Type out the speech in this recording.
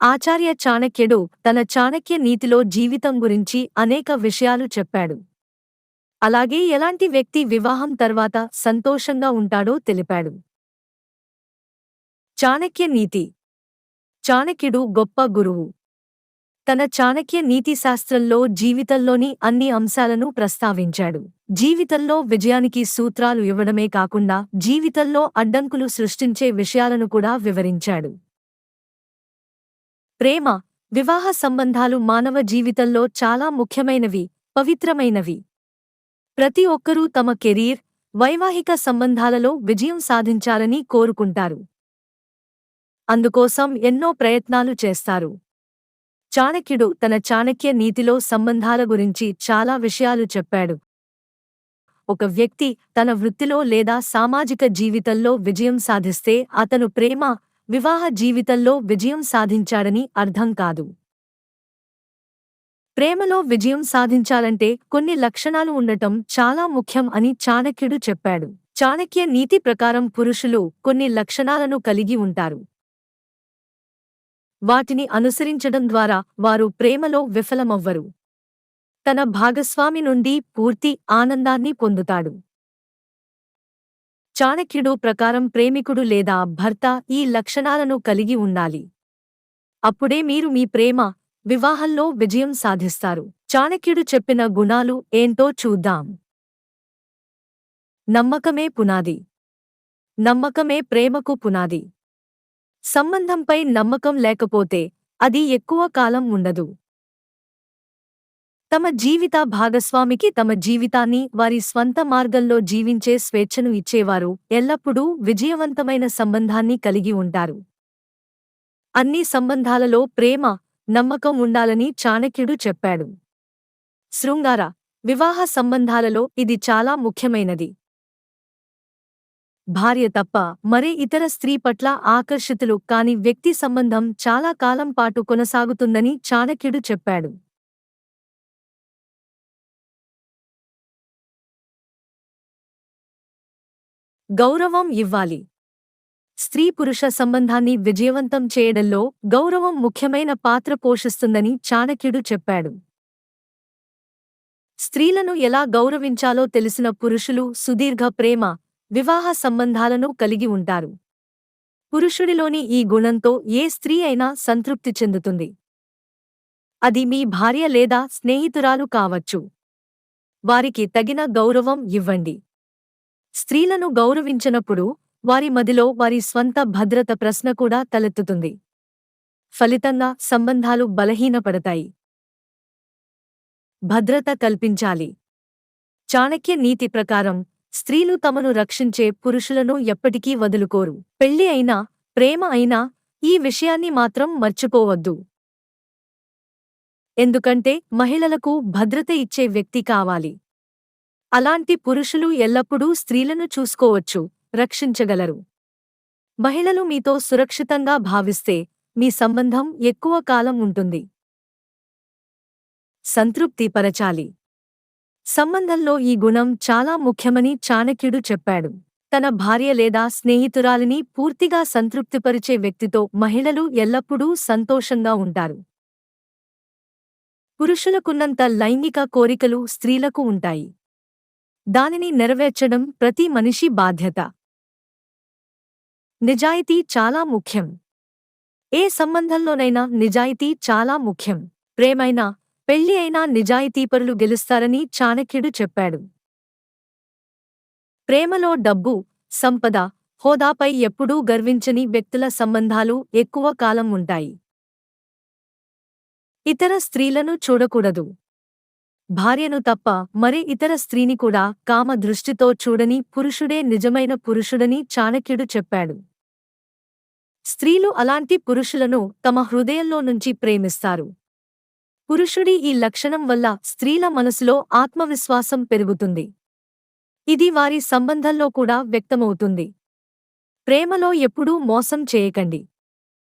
ఆచార్య చాణక్యుడు తన చాణక్య నీతిలో జీవితం గురించి అనేక విషయాలు చెప్పాడు. అలాగే ఎలాంటి వ్యక్తి వివాహం తర్వాత సంతోషంగా ఉంటాడో తెలిపాడు. చాణక్య నీతి. చాణక్యుడు గొప్ప గురువు. తన చాణక్య నీతిశాస్త్రంలో జీవితంలోని అన్ని అంశాలను ప్రస్తావించాడు. జీవితంలో విజయానికి సూత్రాలు ఇవ్వడమే కాకుండా జీవితంలో అడ్డంకులు సృష్టించే విషయాలను కూడా వివరించాడు. ప్రేమ, వివాహ సంబంధాలు మానవ జీవితంలో చాలా ముఖ్యమైనవి, పవిత్రమైనవి. ప్రతి ఒక్కరూ తమ కెరీర్, వైవాహిక సంబంధాలలో విజయం సాధించాలని కోరుకుంటారు. అందుకోసం ఎన్నో ప్రయత్నాలు చేస్తారు. చాణక్యుడు తన చాణక్య నీతిలో సంబంధాల గురించి చాలా విషయాలు చెప్పాడు. ఒక వ్యక్తి తన వృత్తిలో లేదా సామాజిక జీవితంలో విజయం సాధిస్తే అతను ప్రేమ, వివాహ జీవితంలో విజయం సాధించాడని అర్థం కాదు. ప్రేమలో విజయం సాధించాలంటే కొన్ని లక్షణాలు ఉండటం చాలా ముఖ్యం అని చాణక్యుడు చెప్పాడు. చాణక్య నీతి ప్రకారం పురుషులు కొన్ని లక్షణాలను కలిగి ఉంటారు. వాటిని అనుసరించడం ద్వారా వారు ప్రేమలో విఫలమవ్వరు. తన భాగస్వామి నుండి పూర్తి ఆనందాన్ని పొందుతాడు. చాణక్యుడు ప్రకారం ప్రేమికుడు లేదా భర్త ఈ లక్షణాలను కలిగి ఉండాలి. అప్పుడే మీరు మీ ప్రేమ, వివాహంలో విజయం సాధిస్తారు. చాణక్యుడు చెప్పిన గుణాలు ఏంటో చూద్దాం. నమ్మకమే పునాది. నమ్మకమే ప్రేమకు పునాది. సంబంధంపై నమ్మకం లేకపోతే అది ఎక్కువ కాలం ఉండదు. తమ జీవిత భాగస్వామికి తమ జీవితాన్ని వారి స్వంత మార్గంలో జీవించే స్వేచ్ఛను ఇచ్చేవారు ఎల్లప్పుడూ విజయవంతమైన సంబంధాన్ని కలిగి ఉంటారు. అన్ని సంబంధాలలో ప్రేమ, నమ్మకం ఉండాలని చాణక్యుడు చెప్పాడు. శృంగార, వివాహ సంబంధాలలో ఇది చాలా ముఖ్యమైనది. భార్య తప్ప మరే ఇతర స్త్రీ పట్ల ఆకర్షితులు కాని వ్యక్తి సంబంధం చాలా కాలం పాటు కొనసాగుతుందని చాణక్యుడు చెప్పాడు. గౌరవం ఇవ్వాలి. స్త్రీ పురుష సంబంధాన్ని విజయవంతం చేయడంలో గౌరవం ముఖ్యమైన పాత్ర పోషిస్తుందని చాణక్యుడు చెప్పాడు. స్త్రీలను ఎలా గౌరవించాలో తెలిసిన పురుషులు సుదీర్ఘ ప్రేమ, వివాహ సంబంధాలను కలిగి ఉంటారు. పురుషుడిలోని ఈ గుణంతో ఏ స్త్రీ అయినా సంతృప్తి చెందుతుంది. అది మీ భార్య లేదా స్నేహితురాలు కావచ్చు. వారికి తగిన గౌరవం ఇవ్వండి. స్త్రీలను గౌరవించనప్పుడు వారి మదిలో వారి స్వంత భద్రత ప్రశ్న కూడా తలెత్తుతుంది. ఫలితంగా సంబంధాలు బలహీనపడతాయి. భద్రత కల్పించాలి. చాణక్య నీతి ప్రకారం స్త్రీలు తమను రక్షించే పురుషులను ఎప్పటికీ వదులుకోరు. పెళ్లి అయినా, ప్రేమ అయినా ఈ విషయాన్ని మాత్రం మర్చిపోవద్దు. ఎందుకంటే మహిళలకు భద్రత ఇచ్చే వ్యక్తి కావాలి. అలాంటి పురుషులు ఎల్లప్పుడూ స్త్రీలను చూసుకోవచ్చు, రక్షించగలరు. మహిళలు మీతో సురక్షితంగా భావిస్తే మీ సంబంధం ఎక్కువ కాలం ఉంటుంది. సంతృప్తి పరచాలి. సంబంధంలో ఈ గుణం చాలా ముఖ్యమని చాణక్యుడు చెప్పాడు. తన భార్య లేదా స్నేహితురాలిని పూర్తిగా సంతృప్తిపరిచే వ్యక్తితో మహిళలు ఎల్లప్పుడూ సంతోషంగా ఉంటారు. పురుషులకున్నంత లైంగిక కోరికలు స్త్రీలకు ఉంటాయి. దానిని నెరవేర్చడం ప్రతి మనిషి బాధ్యత. నిజాయితీ చాలా ముఖ్యం. ఏ సంబంధంలోనైనా నిజాయితీ చాలా ముఖ్యం. ప్రేమైనా, పెళ్లి అయినా నిజాయితీపరులు గెలుస్తారని చాణక్యుడు చెప్పాడు. ప్రేమలో డబ్బు, సంపద, హోదాపై ఎప్పుడూ గర్వించని వ్యక్తుల సంబంధాలు ఎక్కువ కాలం ఉంటాయి. ఇతర స్త్రీలను చూడకూడదు. భార్యను తప్ప మరే ఇతర స్త్రీని కూడా కామ దృష్టితో చూడని పురుషుడే నిజమైన పురుషుడని చాణక్యుడు చెప్పాడు. స్త్రీలు అలాంటి పురుషులను తమ హృదయంలో నుంచి ప్రేమిస్తారు. పురుషుడి ఈ లక్షణం వల్ల స్త్రీల మనసులో ఆత్మవిశ్వాసం పెరుగుతుంది. ఇది వారి సంబంధంలో కూడా వ్యక్తమవుతుంది. ప్రేమలో ఎప్పుడూ మోసం చేయకండి.